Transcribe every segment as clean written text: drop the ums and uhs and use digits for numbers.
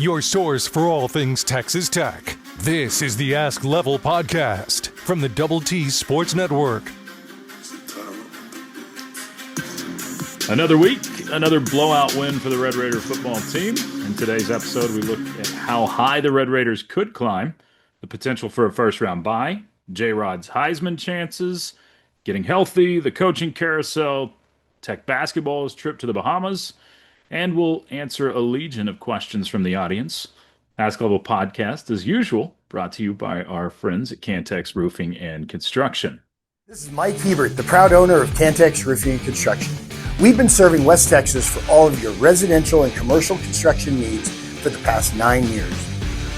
your source for all things Texas Tech. This is the Ask Level podcast from the Double T Sports Network. Another week, another blowout win for the Red Raider football team. In today's episode, we look at how high the Red Raiders could climb, the potential for a first-round bye, J-Rod's Heisman chances, getting healthy, the coaching carousel, Tech basketball's trip to the Bahamas, and we'll answer a legion of questions from the audience. Ask Level podcast, as usual, brought to you by our friends at Cantex Roofing and Construction. This is Mike Hebert, the proud owner of Cantex Roofing and Construction. We've been serving West Texas for all of your residential and commercial construction needs for the past 9 years.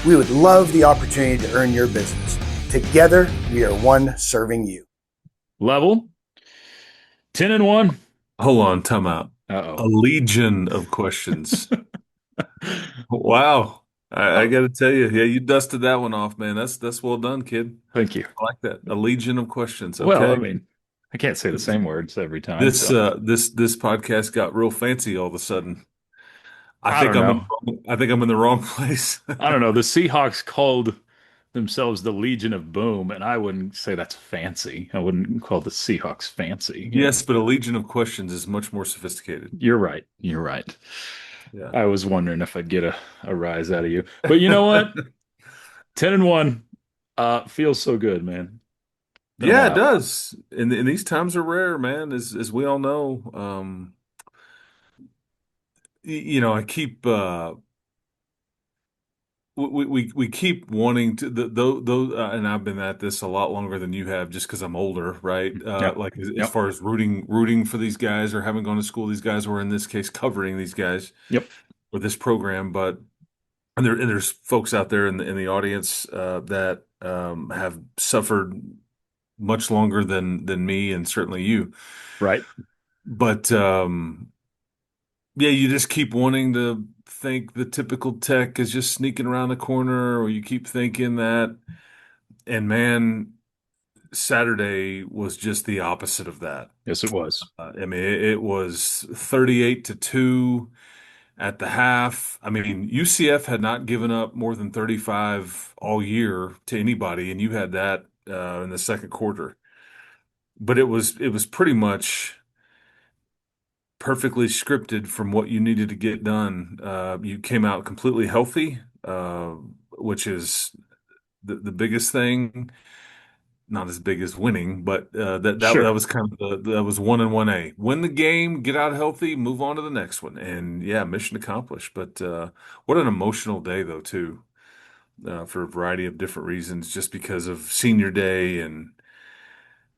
We would love the opportunity to earn your business. Together, we are one serving you. Level, 10-1. Hold on, time out. Uh-oh. A legion of questions. Wow. I got to tell you, yeah, you dusted that one off, man. That's well done, kid. Thank you. I like that. A legion of questions. Okay. Well, I mean, I can't say the same words every time. This podcast got real fancy all of a sudden. I think I'm in the wrong place. I don't know. The Seahawks called themselves the Legion of Boom, and I wouldn't say that's fancy. I wouldn't call the Seahawks fancy. Yes, but a legion of questions is much more sophisticated. You're right. You're right. Yeah. I was wondering if I'd get a rise out of you. But you know what? 10-1 feels so good, man. Yeah, it does. And these times are rare, man, as we all know. I keep we keep wanting to those and I've been at this a lot longer than you have just because I'm older, right? Yep. Like as far as rooting for these guys or having gone to school these guys, or in this case covering these guys. Yep. With this program, but there's folks out there in the audience that have suffered much longer than me and certainly you. Right. But yeah, you just keep wanting to think the typical Tech is just sneaking around the corner, or you keep thinking that. And man, Saturday was just the opposite of that. Yes, it was. I mean, it was 38-2 at the half. I mean, UCF had not given up more than 35 all year to anybody, and you had that in the second quarter. But it was pretty much perfectly scripted from what you needed to get done. You came out completely healthy, which is the biggest thing. Not as big as winning, but that was kind of that was 1 and 1A. Win the game, get out healthy, move on to the next one, and yeah, mission accomplished. But what an emotional day though too, for a variety of different reasons. Just because of senior day, and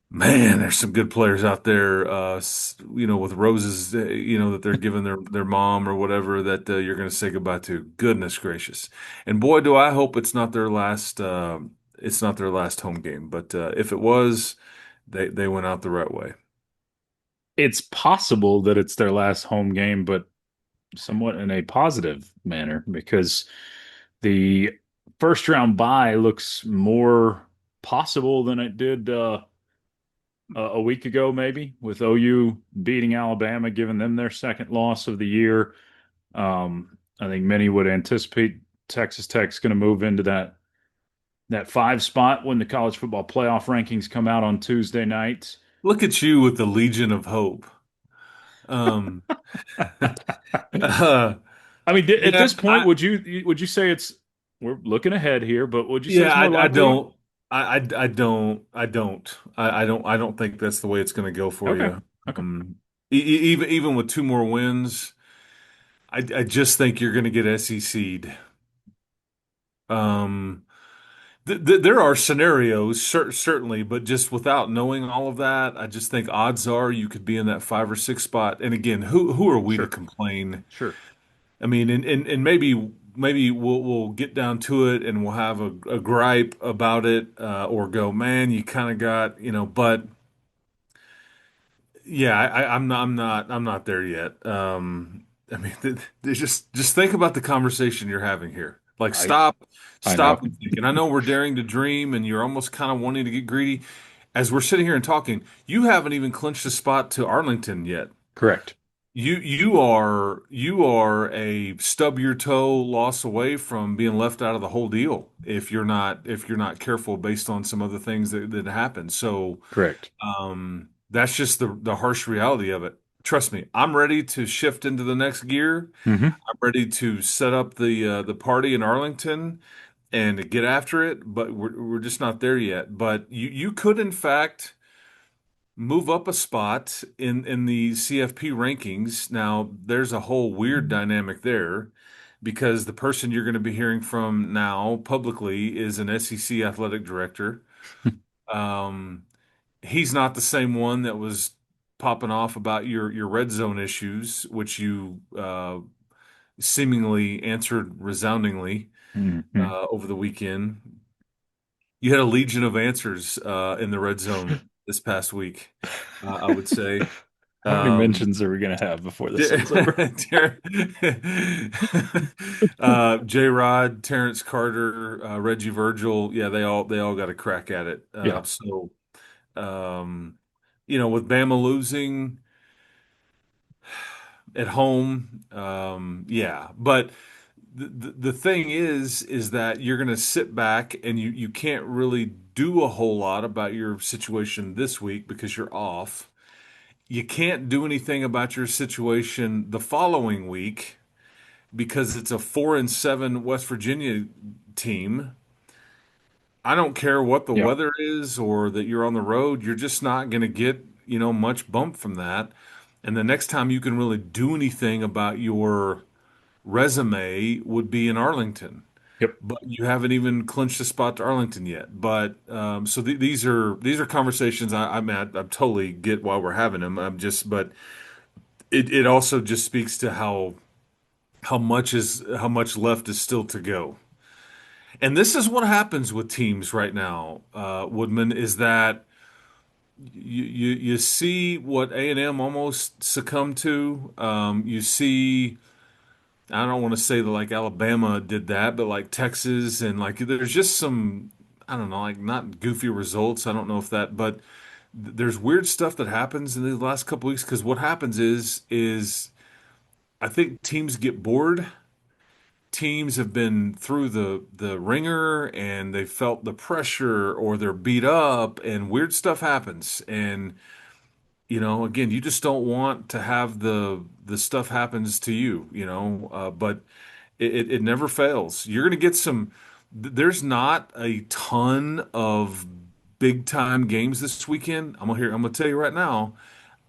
man, there's some good players out there. With roses, that they're giving their mom or whatever that you're going to say goodbye to. Goodness gracious, and boy, do I hope it's not their last. It's not their last home game, but if it was, they went out the right way. It's possible that it's their last home game, but somewhat in a positive manner, because the first round bye looks more possible than it did a week ago, maybe, with OU beating Alabama, giving them their second loss of the year. I think many would anticipate Texas Tech's going to move into that 5 spot when the college football playoff rankings come out on Tuesday night. Look at you with the Legion of Hope. I mean, at this point, would you say we're looking ahead here, but would you say it's more likely? I don't think that's the way it's going to go for you. Okay. Even with 2 more wins, I just think you're going to get SEC'd. There are scenarios, certainly, but just without knowing all of that, I just think odds are you could be in that 5 or 6 spot. And again, who are we to complain? Sure. I mean, and maybe we'll get down to it and we'll have a gripe about it, or go, man, you kind of got, but yeah, I'm not there yet. I mean, just think about the conversation you're having here. Like, stop and think. And I know we're daring to dream, and you're almost kind of wanting to get greedy. As we're sitting here and talking, you haven't even clinched a spot to Arlington yet. Correct. you are a stub your toe loss away from being left out of the whole deal if you're not careful based on some other things that happen. So Correct. that's just the harsh reality of it. Trust me, I'm ready to shift into the next gear. Hmm. I'm ready to set up the party in Arlington and to get after it, but we're just not there yet. But you could in fact move up a spot in the CFP rankings. Now, there's a whole weird dynamic there because the person you're going to be hearing from now publicly is an SEC athletic director. Um, he's not the same one that was popping off about your red zone issues, which you seemingly answered resoundingly Hmm. over the weekend. You had a legion of answers in the red zone this past week, I would say. How many Um, mentions are we gonna have before this thing's over? Ter- J-Rod, Terrence Carter, Reggie Virgil, yeah, they all got a crack at it. Yeah. Um, with Bama losing at home, yeah. But the thing is that you're going to sit back and you can't really do a whole lot about your situation this week because you're off. You can't do anything about your situation the following week because it's a 4-7 West Virginia team. I don't care what the Yeah. weather is or that you're on the road, you're just not going to get, much bump from that. And the next time you can really do anything about your resume would be in Arlington. Yep. But you haven't even clinched a spot to Arlington yet. But so these are conversations I totally get why we're having them. But it also just speaks to how much left is still to go. And this is what happens with teams right now, Woodman, is that you see what A&M almost succumbed to. You see, I don't want to say that like Alabama did that, but like Texas and like there's just some, I don't know, like not goofy results. I don't know if that, but there's weird stuff that happens in the last couple weeks because what happens is I think teams get bored. Teams have been through the ringer and they felt the pressure or they're beat up and weird stuff happens. And again, you just don't want to have the stuff happens to you, but it never fails. You're going to get there's not a ton of big time games this weekend. I'm gonna tell you right now,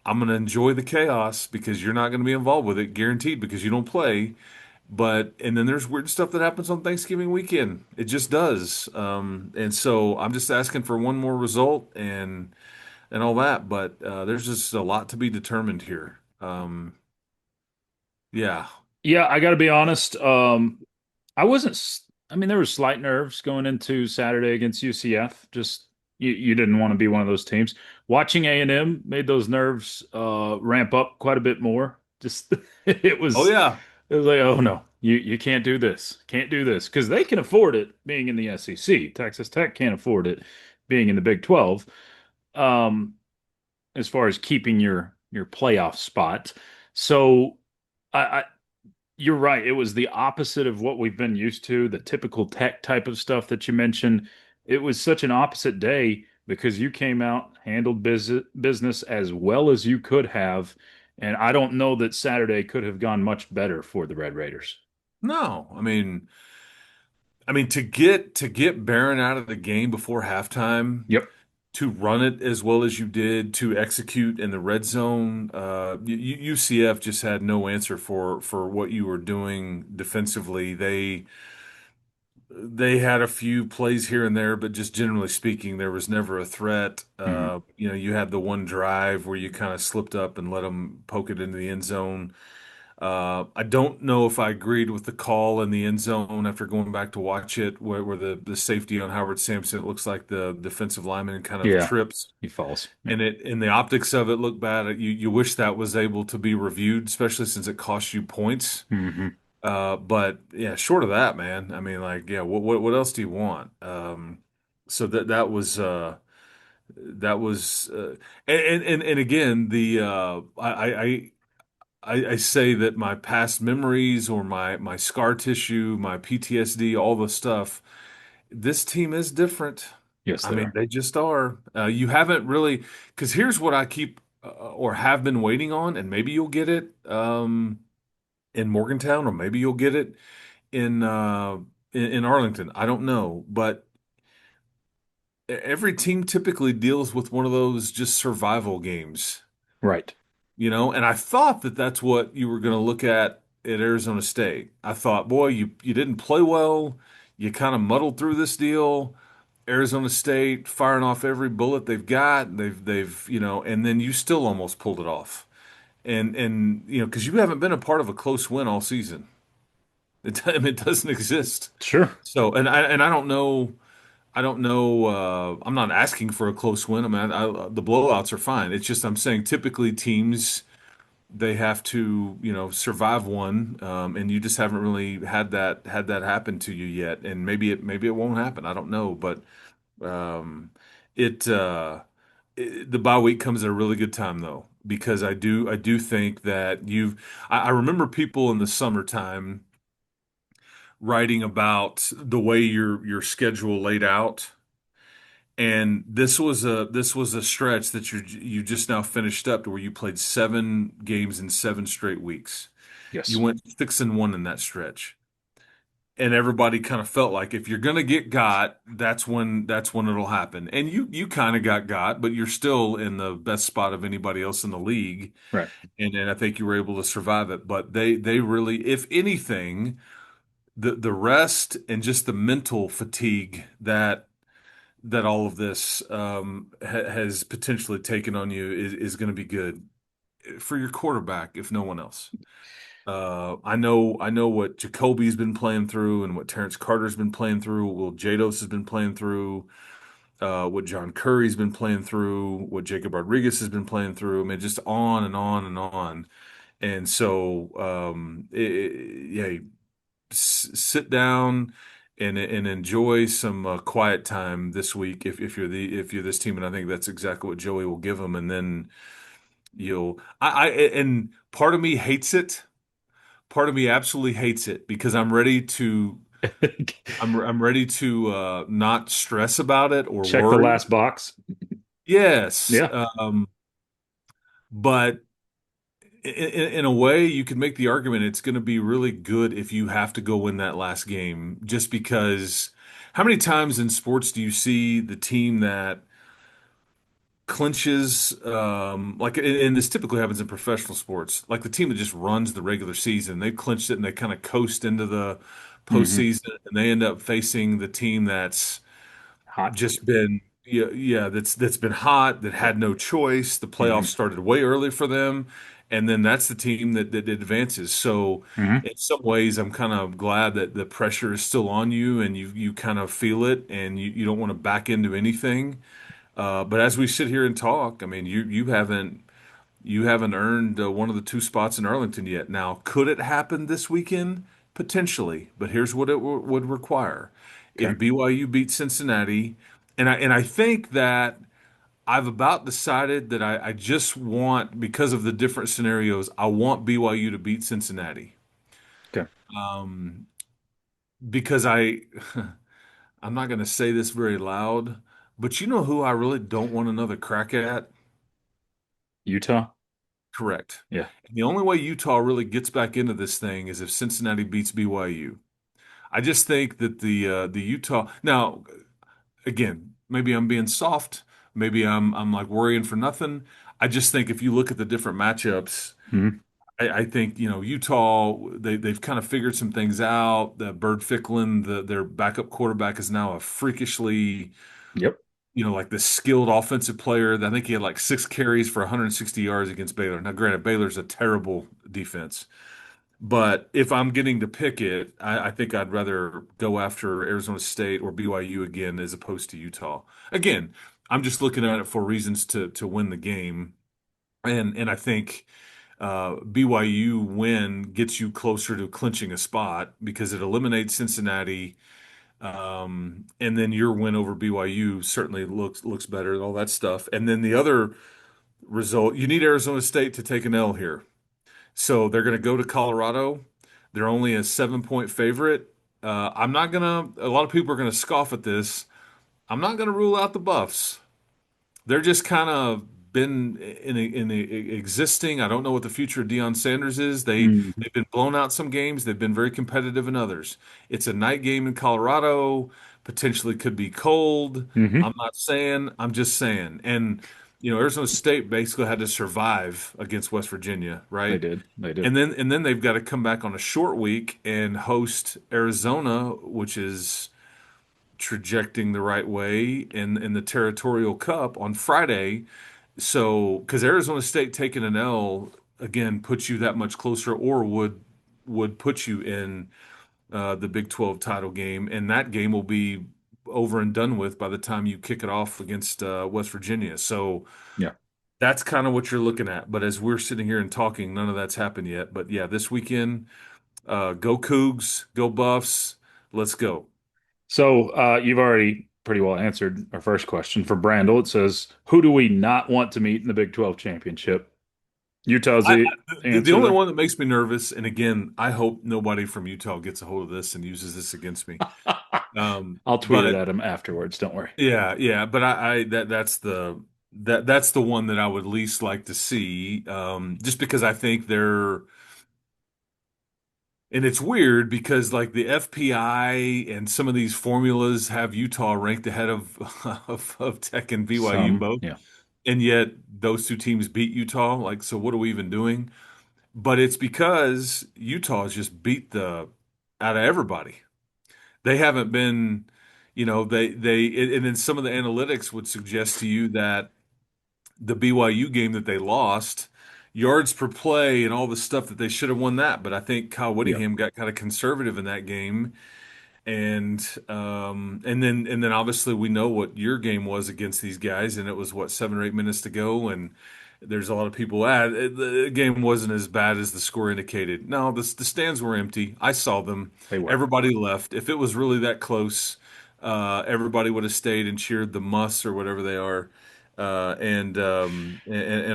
I'm gonna enjoy the chaos because you're not gonna be involved with it, guaranteed, because you don't play. And then there's weird stuff that happens on Thanksgiving weekend. It just does. And so I'm just asking for one more result and all that. But there's just a lot to be determined here. Yeah. Yeah, I got to be honest. I wasn't. I mean, there was slight nerves going into Saturday against UCF. Just you didn't want to be one of those teams. Watching A&M made those nerves ramp up quite a bit more. Just it Oh was yeah. it was like, oh no, you can't do this, can't do this because they can afford it being in the SEC. Texas Tech can't afford it being in the Big 12. Um, as far as keeping your playoff spot. So I you're right. It was the opposite of what we've been used to, the typical tech type of stuff that you mentioned. It was such an opposite day because you came out, handled business as well as you could have. And I don't know that Saturday could have gone much better for the Red Raiders. No, I mean to get Barron out of the game before halftime, Yep. to run it as well as you did, to execute in the red zone. UCF just had no answer for what you were doing defensively. They had a few plays here and there, but just generally speaking, there was never a threat. Mhm. You had the one drive where you kind of slipped up and let them poke it into the end zone. I don't know if I agreed with the call in the end zone after going back to watch it, where the safety on Howard Sampson, it looks like the defensive lineman kind of Yeah, trips, he falls. Yep. and the optics of it looked bad. You wish that was able to be reviewed, especially since it cost you points. Hmm. But yeah, short of that, man. I mean, like, yeah, what else do you want? So that was and again the I say that my past memories or my scar tissue, my PTSD, all the stuff, this team is different. Yes, I they mean, are. they just are. You haven't really, because here's what I keep or have been waiting on, and maybe you'll get it in Morgantown, or maybe you'll get it in in Arlington. I don't know, but every team typically deals with one of those just survival games, Right. and I thought that that's what you were going to look at Arizona State. I thought, boy, you didn't play well. You kind of muddled through this deal. Arizona State firing off every bullet they've got. They've and then you still almost pulled it off. And because you haven't been a part of a close win all season. I mean, it doesn't exist. Sure. So, and I don't know. I don't know. I'm not asking for a close win. I mean, the blowouts are fine. It's just I'm saying typically teams they have to survive one, and you just haven't really had that happen to you yet. And maybe it won't happen. I don't know, but um, it, the bye week comes at a really good time though because I do think that I remember people in the summertime writing about the way your schedule laid out. And this was a stretch that you just now finished up to where you played 7 games in 7 straight weeks. You Yes. went 6-1 in that stretch, and everybody kind of felt like if you're gonna get got, that's when it'll happen. And you kind of got, but you're still in the best spot of anybody else in the league, Right. and I think you were able to survive it. But they really, if anything, the rest and just the mental fatigue that all of this has potentially taken on you is going to be good for your quarterback, if no one else. I know what Jacoby's been playing through and what Terrence Carter's been playing through, what Will Jados has been playing through, what John Curry's been playing through, what Jacob Rodriguez has been playing through. I mean, just on and on and on. And so, yeah, sit down and enjoy some quiet time this week if you're this team, and I think that's exactly what Joey will give them. And then and part of me hates it. Part of me absolutely hates it because I'm ready to not stress about it or Check the worry. last box. Yes, Yeah. but in a way, you could make the argument it's going to be really good if you have to go win that last game, just because how many times in sports do you see the team that clinches, and this typically happens in professional sports, like the team that just runs the regular season, they clinched it and they kind of coast into the Hmm. postseason, and they end up facing the team that's Hot. just been yeah, that's been hot, that Yeah. had no choice. The playoffs Hmm. started way early for them, and then that's the team that advances. So Hmm. in some ways I'm kind of glad that the pressure is still on you and you kind of feel it and you don't want to back into anything. But as we sit here and talk, I mean you haven't earned one of the 2 spots in Arlington yet. Now, could it happen this weekend? Potentially, but here's what it would require. If Okay. BYU beats Cincinnati, and I think that I've about decided that I just want, because of the different scenarios, I want BYU to beat Cincinnati. Okay. Um, because I'm not going to say this very loud, but you know who I really don't want another crack at? Utah. Correct. Yeah. And the only way Utah really gets back into this thing is if Cincinnati beats BYU. I just think that the Utah now again, maybe I'm being soft, maybe I'm like worrying for nothing. I just think if you look at the different matchups, Hmm. I think Utah they've kind of figured some things out. The Bird Ficklin, their backup quarterback, is now a freakishly Yep. like this skilled offensive player. I think he had like 6 carries for 160 yards against Baylor. Now, granted, Baylor's a terrible defense, but if I'm getting to pick it, I think I'd rather go after Arizona State or BYU again as opposed to Utah. Again, I'm just looking at it for reasons to win the game, and I think BYU win gets you closer to clinching a spot because it eliminates Cincinnati, and then your win over BYU certainly looks better and all that stuff. And then the other result, you need Arizona State to take an L here. So they're going to go to Colorado. They're only a 7-point favorite. I'm not gonna. A lot of people are going to scoff at this. I'm not going to rule out the Buffs. They're just kind of been in existing. I don't know what the future of Deion Sanders is. Mhm. They've been blown out some games. They've been very competitive in others. It's a night game in Colorado. Potentially could be cold. Hmm. I'm not saying. I'm just saying. And Arizona State basically had to survive against West Virginia, They right? did. They did. And then they've got to come back on a short week and host Arizona, which is trajecting the right way in the Territorial Cup on Friday. So, because Arizona State taking an L again puts you that much closer, or would put you in the Big 12 title game, and that game will be over and done with by the time you kick it off against West Virginia. So Yeah. that's kind of what you're looking at. But as we're sitting here and talking, none of that's happened yet. But yeah, this weekend, go Cougs, go Buffs, let's go. So you've already pretty well answered our first question. For Brandel, it says, "Who do we not want to meet in the Big 12 championship?" Utah's I, the the answer only there. one that makes me nervous, and again, I hope nobody from Utah gets a hold of this and uses this against me. I'll tweet it But at him afterwards. Don't worry. yeah, yeah, but that's the one that I would least like to see, just because I think they're, and it's weird because like the FPI and some of these formulas have Utah ranked ahead of of Tech and BYU Some, both, yeah, and yet those two teams beat Utah. Like, so what are we even doing? But it's because Utah has just beat the out of everybody. They haven't been, and then some of the analytics would suggest to you that the BYU game that they lost, yards per play and all the stuff that they should have won that. But I think Kyle yeah, Whittingham got kind of conservative in that game, and then obviously we know what your game was against these guys, and it was what, 7 or 8 minutes to go, and there's a lot of people the game wasn't as bad as the score indicated. No, the stands were empty. I saw them. they were. Everybody left. If it was really that close, everybody would have stayed and cheered the Muss or whatever they are, and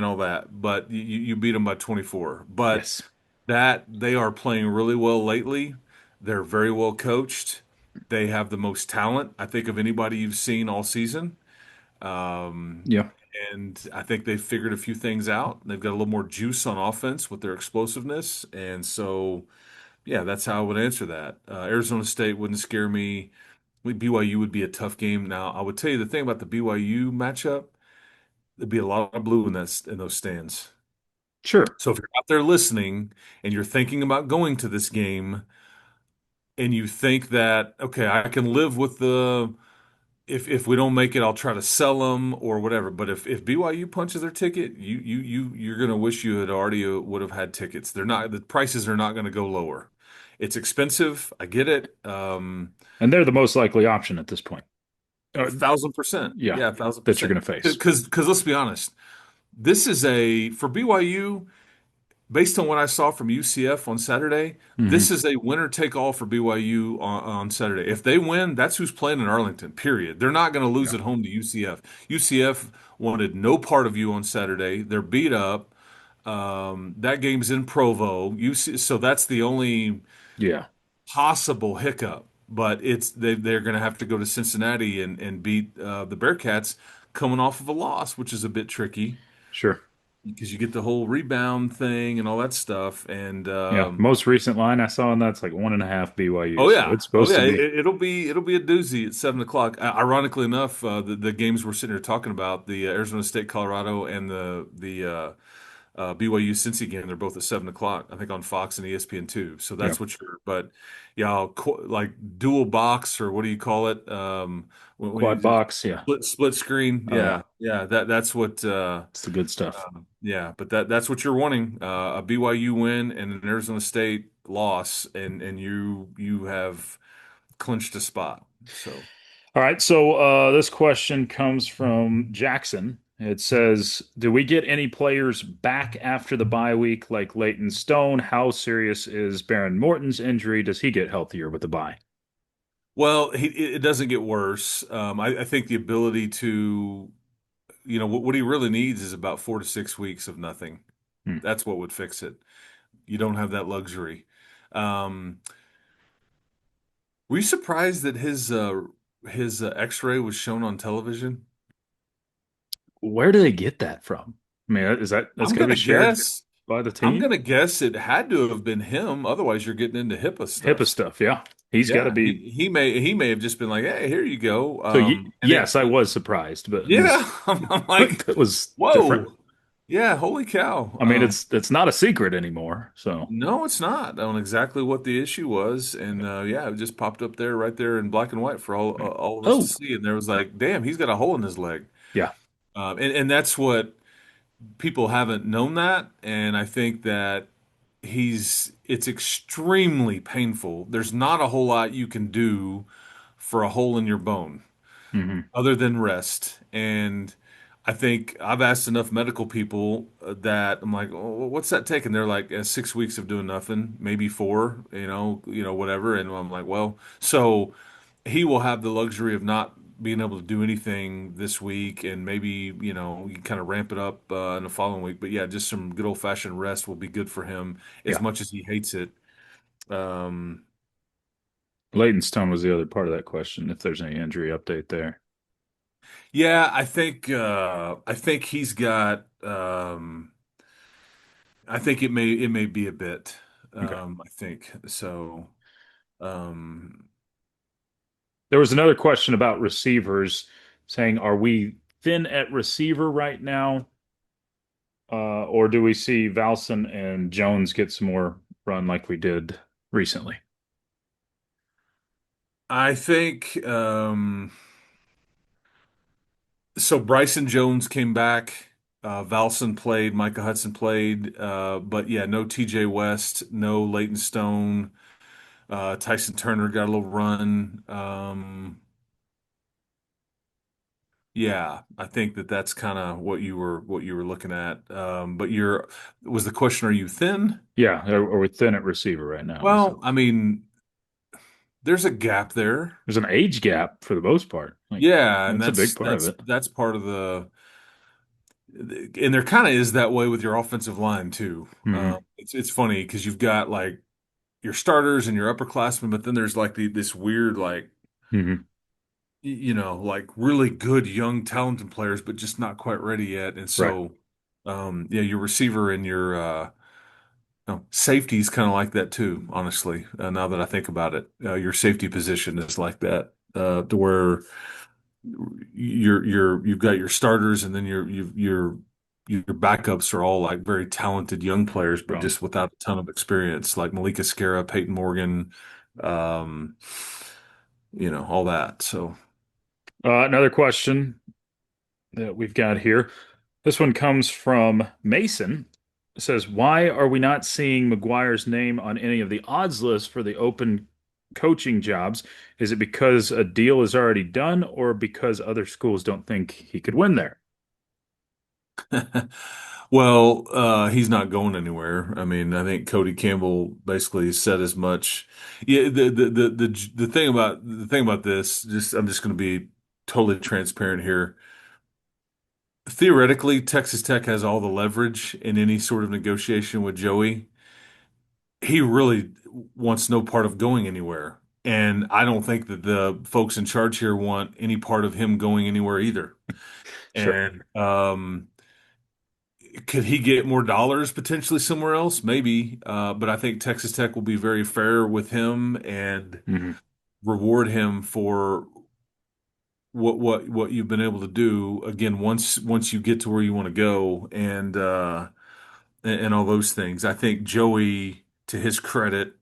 all that. But you beat them by 24. But Yes, that they are playing really well lately. They're very well coached. They have the most talent, I think, of anybody you've seen all season. Um, yeah, and I think they've figured a few things out. They've got a little more juice on offense with their explosiveness. And so, yeah, that's how I would answer that. Arizona State wouldn't scare me. BYU would be a tough game. Now, I would tell you the thing about the BYU matchup, there'd be a lot of blue in those stands. sure. So if you're out there listening and you're thinking about going to this game, and you think that, okay, I can live with the, if we don't make it, I'll try to sell them or whatever. But if BYU punches their ticket, you're gonna wish you had already would have had tickets. They're not, the prices are not going to go lower. It's expensive. I get it. And they're the most likely option at this point. 1,000%. Yeah, Yeah, a thousand that you're percent. going to face. Because let's be honest, this is a for BYU. Based on what I saw from UCF on Saturday, Hmm. this is a winner take all for BYU on Saturday. If they win, that's who's playing in Arlington, period. They're not going to lose Yeah, at home to UCF. UCF wanted no part of you on Saturday. They're beat up. That game's in Provo. So that's the only yeah, possible hiccup. But they're going to have to go to Cincinnati and beat the Bearcats coming off of a loss, which is a bit tricky sure. because you get the whole rebound thing and all that stuff. And Yeah, most recent line I saw on that's like 1.5 BYU. oh So yeah, it's oh supposed yeah, to be. it'll be a doozy at 7 o'clock. Ironically enough, the games we're sitting here talking about, the Arizona State, Colorado, and the BYU Cincy game, they're both at 7 o'clock. I think on Fox and ESPN two. So Yeah, that's what you're. But yeah, like dual box, or what do you call it? When you quad do box. Yeah. split screen. Oh yeah, Yeah, yeah. That's what. it's the good stuff. Yeah, but that's what you're wanting. A BYU win and an Arizona State loss, and you have clinched a spot. So, All right, so this question comes from Jackson. It says, "Do we get any players back after the bye week, like Leighton Stone? How serious is Baron Morton's injury? Does he get healthier with the bye?" well, it doesn't get worse. I think the ability to, what he really needs is about 4 to 6 weeks of nothing. Hmm. That's what would fix it. You don't have that luxury. Um, were you surprised that his X-ray was shown on television? Where do they get that from? I mean, that's I'm got to be gonna shared guess. by the I'm team? gonna guess it had to have been him. Otherwise, you're getting into HIPAA HIPAA stuff. stuff, yeah. He's got to Yeah, be. he may have just been like, "Hey, here you go." So And yes, I was surprised, but it yeah, was I'm like, that was different. "Whoa, yeah, holy cow!" I mean, it's not a secret anymore. So No, it's not on exactly what the issue was, and yeah, it just popped up there, right there in black and white for all of us to oh see. And there was like, "Damn, he's got a hole in his leg," yeah, and that's what people haven't known that, and I think that it's extremely painful. There's not a whole lot you can do for a hole in your bone hmm other than rest. And I think I've asked enough medical people that I'm like, oh, what's that taking? They're like 6 weeks of doing nothing, maybe four, whatever. And I'm like, well, so he will have the luxury of not being able to do anything this week, and maybe you kind of ramp it up in the following week. But yeah, just some good old fashioned rest will be good for him as yeah. much as he hates it. Um, Stone was the other part of that question. If there's any injury update there, yeah, I think he's got. I think it may be a bit. okay. I think so. Um, There was another question about receivers, saying, "Are we thin at receiver right now, or do we see Valson and Jones get some more run like we did recently?" I think so. Bryson Jones came back. Valson played. Micah Hudson played. But yeah, no T.J. West, no Leighton Stone. Tyson Turner got a little run. Yeah, I think that that's kind of what you were looking at. But you're was the question, are you thin? Yeah, are we thin at receiver right now? Well, I mean, there's a gap there. There's an age gap for the most part. Like Yeah, and that's a big part of it. that's part of and there kind of is that way with your offensive line too. hmm It's funny because you've got like your starters and your upperclassmen, but then there's like this weird like hmm like really good young talented players, but just not quite ready yet. And Right. so, yeah, your receiver and your no, safety is kind of like that too, honestly. Now that I think about it, your safety position is like that, to where you've got your starters, and then your backups are all like very talented young players, but Wrong. just without a ton of experience, like Malika Skara, Peyton Morgan, um, all that. So Another question that we've got here. This one comes from Mason. It says, "Why are we not seeing McGuire's name on any of the odds lists for the open coaching jobs? Is it because a deal is already done, or because other schools don't think he could win there?" well, he's not going anywhere. I mean, I think Cody Campbell basically said as much. Yeah, the thing about this, just I'm just going to be totally transparent here. Theoretically, Texas Tech has all the leverage in any sort of negotiation with Joey. He really wants no part of going anywhere. And I don't think that the folks in charge here want any part of him going anywhere either. Sure. And could he get more dollars potentially somewhere else? Maybe. But I think Texas Tech will be very fair with him and hmm reward him for what you've been able to do. Again, once you get to where you want to go, and all those things. I think Joey, to his credit,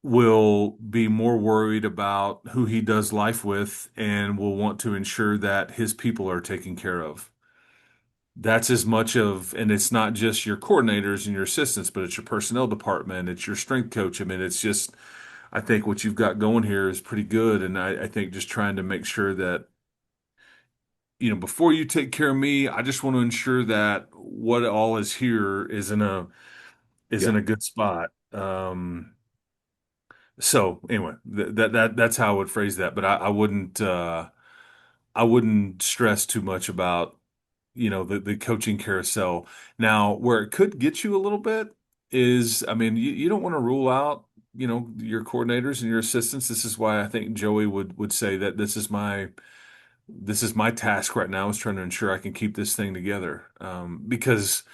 will be more worried about who he does life with and will want to ensure that his people are taken care of. That's as much of, and it's not just your coordinators and your assistants, but it's your personnel department, it's your strength coach. I mean, it's just, I think what you've got going here is pretty good. And I think just trying to make sure that, before you take care of me, I just want to ensure that what all is here is Yeah. in a good spot. So anyway, that's how I would phrase that. But I wouldn't stress too much about the coaching carousel. Now, where it could get you a little bit is, I mean, you don't want to rule out, your coordinators and your assistants. This is why I think Joey would say that this is my task right now, is trying to ensure I can keep this thing together. Because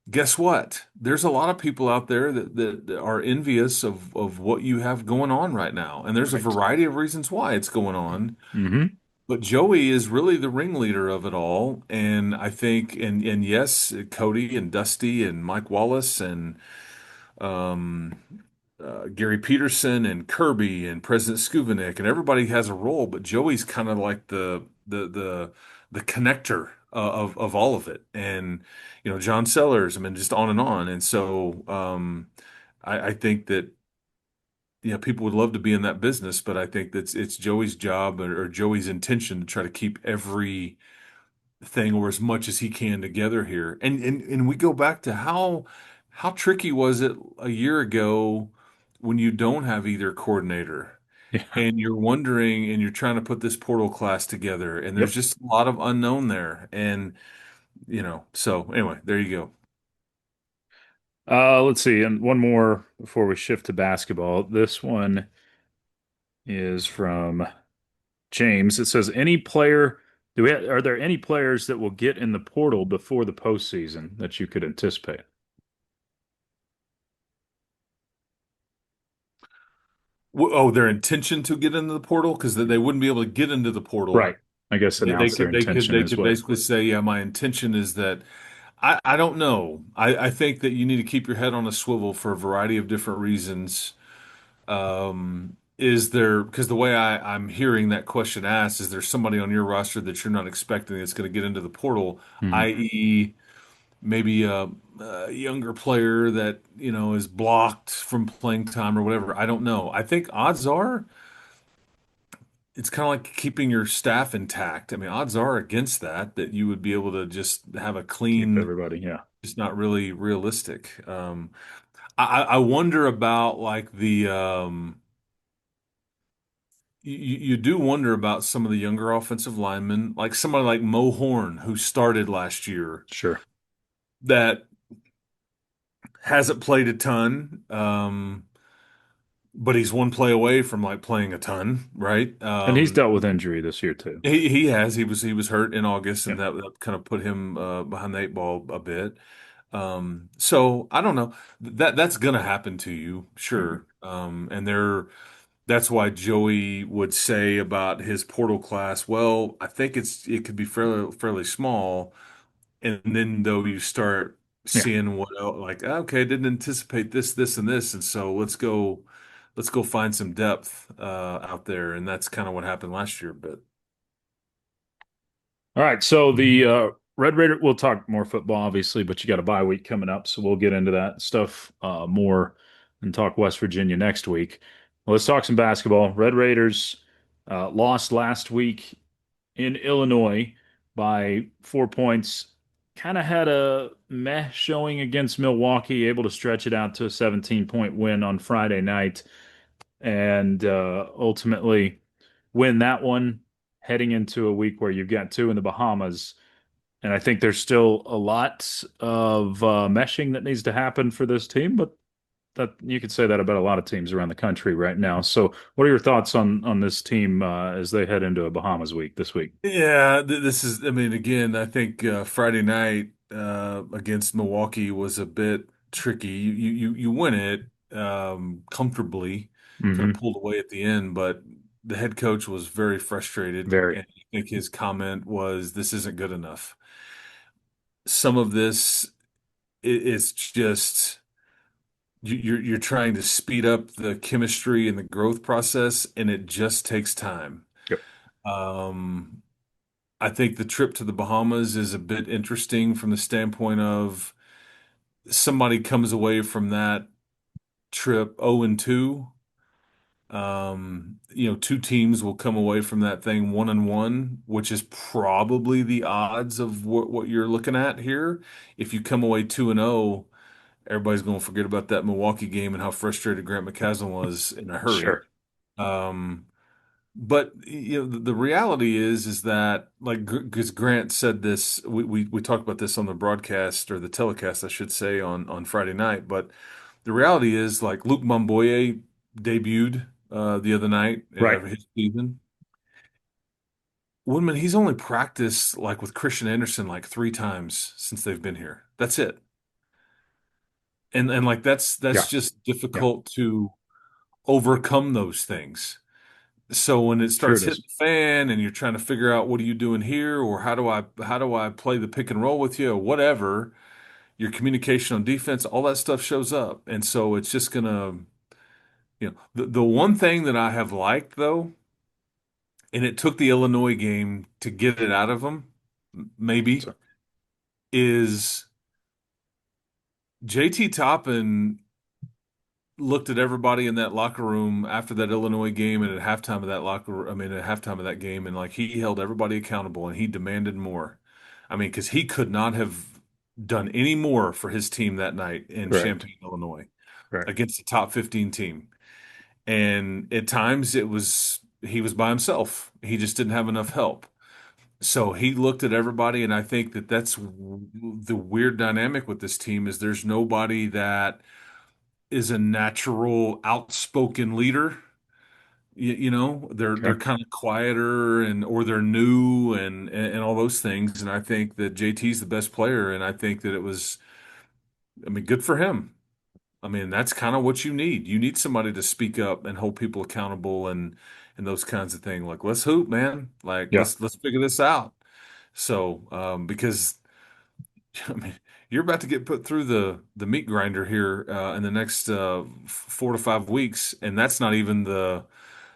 guess what? There's a lot of people out there that are envious of what you have going on right now. And there's a Right. variety of reasons why it's going on. Mm-hmm. But Joey is really the ringleader of it all. And I think, and yes, Cody and Dusty and Mike Wallace and um, Gary Peterson and Kirby and President Skuvanik, and everybody has a role, but Joey's kind of like the connector of all of it. And John Sellers, I mean, just on and on. And so I think that people would love to be in that business, but I think that it's Joey's job, or Joey's intention, to try to keep everything, or as much as he can, together here. And we go back to how tricky was it a year ago when you don't have either coordinator, Yeah. and you're wondering, and you're trying to put this portal class together, and there's Yep. just a lot of unknown there. And so anyway, there you go. Let's see, and one more before we shift to basketball. This one is from James. It says, "Any player, are there any players that will get in the portal before the postseason that you could anticipate?" Oh, their intention to get into the portal, because they wouldn't be able to get into the portal. Right. I guess They announce their could they could intention they is could what. basically say, yeah, my intention is that. I don't know. I think that you need to keep your head on a swivel for a variety of different reasons. Is there, because the way I'm hearing that question asked, is there somebody on your roster that you're not expecting that's going to get into the portal, Mhm. i.e., maybe a younger player that, is blocked from playing time or whatever? I don't know. I think odds are it's kind of like keeping your staff intact. I mean, odds are against that you would be able to just have a Keep clean, everybody. Yeah. it's not really realistic. I wonder about, like, you do wonder about some of the younger offensive linemen, like somebody like Mo Horn, who started last year, Sure. that hasn't played a ton, but he's one play away from, like, playing a ton, right? And he's dealt with injury this year too. He was hurt in August, and Yep. that kind of put him behind the eight ball a bit. So I don't know. That's gonna happen to you, Mhm. sure. And that's why Joey would say about his portal class, well, I think it could be fairly small. And then, though, you start Yeah. seeing what else, like, okay, I didn't anticipate this, and this, and so let's go find some depth out there. And that's kind of what happened last year. But All right, so the Red Raider, we'll talk more football, obviously, but you got a bye week coming up, so we'll get into that stuff more and talk West Virginia next week. Well, let's talk some basketball. Red Raiders lost last week in Illinois by 4 points. Kind of had a meh showing against Milwaukee, able to stretch it out to a 17-point win on Friday night, and ultimately win that one heading into a week where you've got two in the Bahamas. And I think there's still a lot of meshing that needs to happen for this team, but that you could say that about a lot of teams around the country right now. So, what are your thoughts on this team as they head into a Bahamas week this week? yeah, this is, I mean, again, I think Friday night against Milwaukee was a bit tricky. You win it comfortably, kind of Hmm. pulled away at the end, but the head coach was very frustrated, Very. and I think his comment was, "This isn't good enough." Some of this is just you're trying to speed up the chemistry and the growth process, and it just takes time. Yep. Um, I think the trip to the Bahamas is a bit interesting from the standpoint of somebody comes away from that trip 0 and 2. Two teams will come away from that thing 1 and 1, which is probably the odds of what you're looking at here. If you come away 2 and 0, everybody's going to forget about that Milwaukee game and how frustrated Grant McCasland was in a hurry. Sure. Um, but the reality is that like because Grant said this, we talked about this on the broadcast or the telecast, I should say, on Friday night. But the reality is like Luke Momboye debuted the other night Right. of his season. Woodman, he's only practiced like with Christian Anderson like 3 times since they've been here. That's it. And like that's Yeah. just Yeah. difficult to overcome those things. So when it Sure starts it hitting is. the fan and you're trying to figure out what are you doing here or how do I play the pick and roll with you or whatever, your communication on defense, all that stuff shows up. And so it's just gonna, the one thing that I have liked though, and it took the Illinois game to get it out of them, maybe, So, is JT Toppin looked at everybody in that locker room after that Illinois game and at halftime of that at halftime of that game, and like he held everybody accountable and he demanded more. I mean, because he could not have done any more for his team that night in correct. Champaign, Illinois, Correct. against the top 15 team. And at times he was by himself. He just didn't have enough help. So he looked at everybody, and I think that that's the weird dynamic with this team is there's nobody that is a natural outspoken leader. They're Okay. kind of quieter and or they're new and all those things. And I think that JT's the best player, and I think that it was, I mean, good for him. I mean, that's kind of what you need. You need somebody to speak up and hold people accountable and those kinds of things. Like, let's hoop, man. Like, Yeah. let's figure this out. So, because I mean, you're about to get put through the meat grinder here in the next 4 to 5 weeks, and that's not even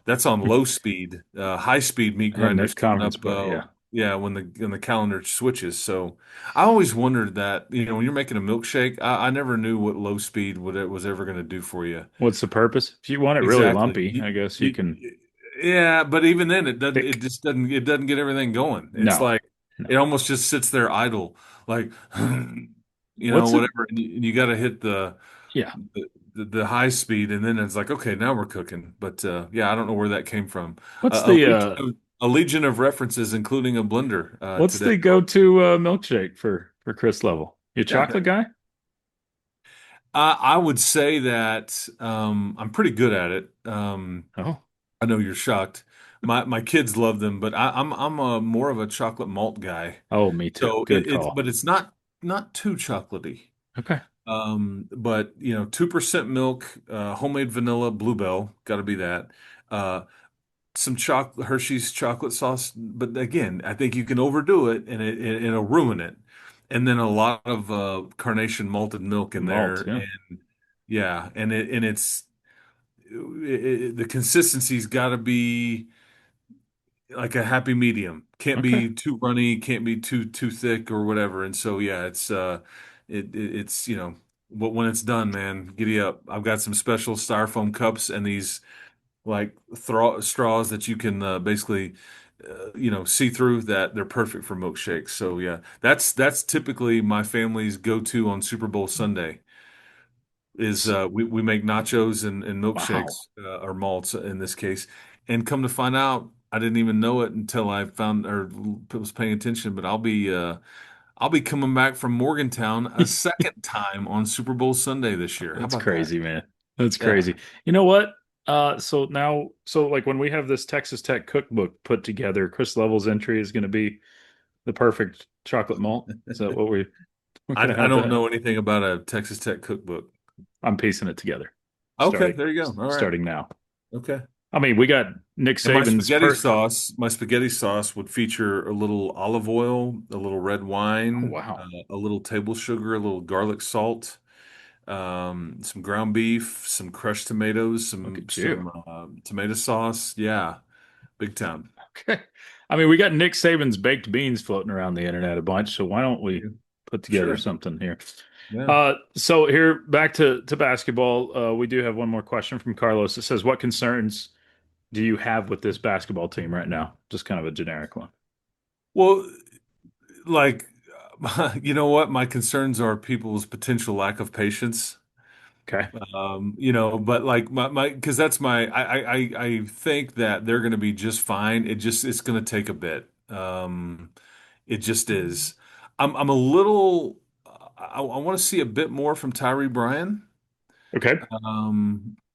that's on low speed. High speed meat And grinders Nick coming conference up. play. Yeah. Yeah, when the calendar switches. So I always wondered that when you're making a milkshake, I never knew what low speed would it was ever going to do for you. What's the purpose? If you want it really Exactly. lumpy, I guess you can Yeah, but even then, it doesn't. It thick. just doesn't. It doesn't get everything going. It's No. like it No. almost just sits there idle, like What's it? whatever. And you got to hit Yeah. the high speed, and then it's like, okay, now we're cooking. But yeah, I don't know where that came from. What's A the legion a legion of references, including a blender what's today. the go-to milkshake for Chris Level? You a Yeah, chocolate guy? I would say that I'm pretty good at it. Oh. I know you're shocked. My kids love them, but I'm a more of a chocolate malt guy. Oh, me too. So Good call. but it's not too chocolatey. Okay. But 2% milk, homemade vanilla, Bluebell, got to be that. Uh, some chocolate Hershey's chocolate sauce, but again, I think you can overdo it and it'll ruin it. And then a lot of carnation malted milk in Malt, there, yeah. and yeah, the consistency's got to be like a happy medium. Can't Okay. be too runny, can't be too thick or whatever. And so yeah, it's but when it's done, man, giddy up. I've got some special styrofoam cups and these like straws that you can basically see through that they're perfect for milkshakes. So yeah, that's typically my family's go-to on Super Bowl Sunday is we make nachos and Wow. milkshakes or malts in this case. And come to find out, I didn't even know it until I found or was paying attention. But I'll be coming back from Morgantown a second time on Super Bowl Sunday this year. How That's about that? crazy, man. That's Yeah. crazy. You know what? So like when we have this Texas Tech cookbook put together, Chris Level's entry is going to be the perfect chocolate malt. Is that what we're going to I have don't that? know anything about a Texas Tech cookbook. I'm piecing it together. Okay, Starting there you go. All right. starting now. Okay. I mean, we got Nick And Saban's per my spaghetti sauce would feature a little olive oil, a little red Oh, wine, wow. a little table sugar, a little garlic salt, some ground beef, some crushed tomatoes, Look at you. some tomato sauce. Yeah, big time. Okay. I mean, we got Nick Saban's baked beans floating around the internet a bunch, so why don't we Yeah. put together Sure. something here? Yeah. So here back to basketball. We do have one more question from Carlos. It says, "What concerns do you have with this basketball team right now?" Just kind of a generic one. Well, like, you know what? My concerns are people's potential lack of patience. Okay. But like because that's I think that they're going to be just fine. It's going to take a bit. It just is. I'm a little. I want to see a bit more from Tyree Bryan. Okay.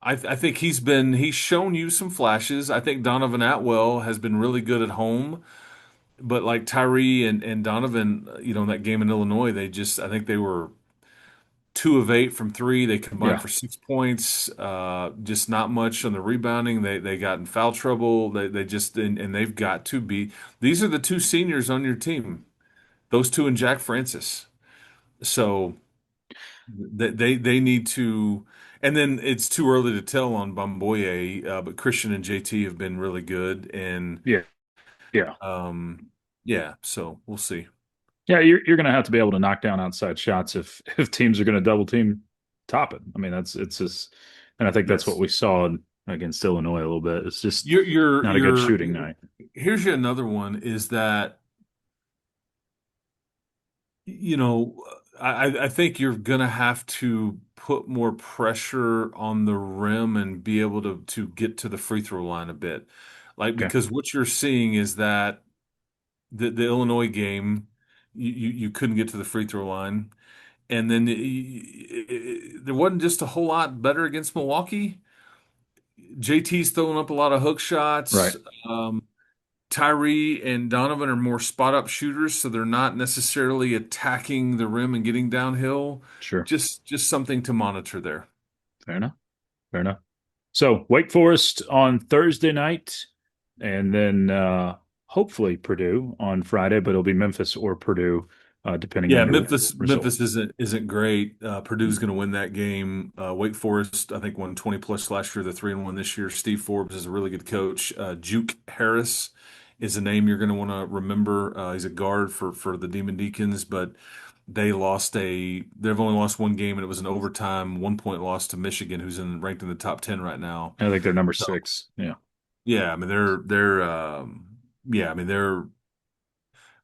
I think he's shown you some flashes. I think Donovan Atwell has been really good at home, but like Tyree and Donovan, in that game in Illinois, I think they were 2 of 8 from three. They combined Yeah. for 6 points. Just not much on the rebounding. They got in foul trouble. They just and they've got to be. These are the two seniors on your team. Those two and Jack Francis. So they need to. And then it's too early to tell on Bamboye, but Christian and JT have been really good. And Yeah. Yeah. yeah, so we'll see. Yeah. You're going to have to be able to knock down outside shots if teams are going to double team top it. I mean, it's just, and I think that's what Yes. we saw against Illinois a little bit. It's just not a good You're shooting night. here's you another one is that you know, I think you're gonna have to put more pressure on the rim and be able to get to the free throw line a bit. Like Okay. because what you're seeing is that the Illinois game, you couldn't get to the free throw line. And then there wasn't just a whole lot better against Milwaukee. JT's throwing up a lot of hook Right. shots. Tyree and Donovan are more spot up shooters, so they're not necessarily attacking the rim and getting downhill. Sure. Just something to monitor there. Fair enough. Fair enough. So Wake Forest on Thursday night, and then hopefully Purdue on Friday, but it'll be Memphis or Purdue, depending Yeah, on your Memphis result. Memphis isn't great. Purdue's going to win that game. Wake Forest, I think, won 20 plus last year. They're 3-1 this year. Steve Forbes is a really good coach. Juke Harris is a name you're going to want to remember. He's a guard for the Demon Deacons, but they've only lost one game, and it was an overtime 1 point loss to Michigan, who's ranked in the top 10 right now. I think they're number So 6. Yeah. yeah, I mean they're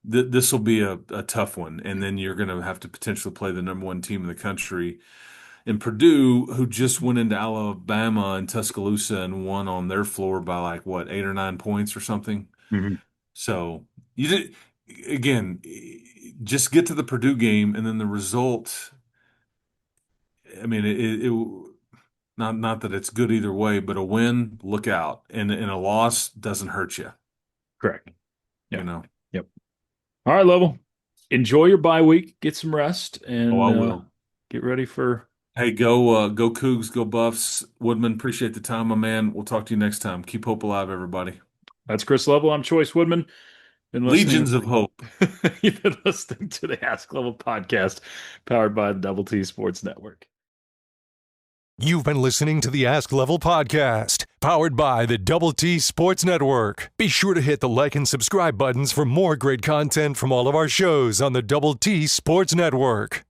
this will be a tough one, and then you're going to have to potentially play the number one team in the country in Purdue, who just went into Alabama and Tuscaloosa and won on their floor by like what 8 or 9 points or something. Mhm. So you did again, just get to the Purdue game, and then the result. I mean, not that it's good either way, but a win, look out, and a loss doesn't hurt you. Correct. You Yeah. know. Yep. All right, Level. Enjoy your bye week. Get some rest, and Oh, I will. get ready for. Hey, go Cougs, go Buffs. Woodman, appreciate the time, my man. We'll talk to you next time. Keep hope alive, everybody. That's Chris Level. I'm Choice Woodman. Been listening. Legions of hope. You've been listening to the Ask Level podcast, powered by the Double T Sports Network. You've been listening to the Ask Level podcast, powered by the Double T Sports Network. Be sure to hit the like and subscribe buttons for more great content from all of our shows on the Double T Sports Network.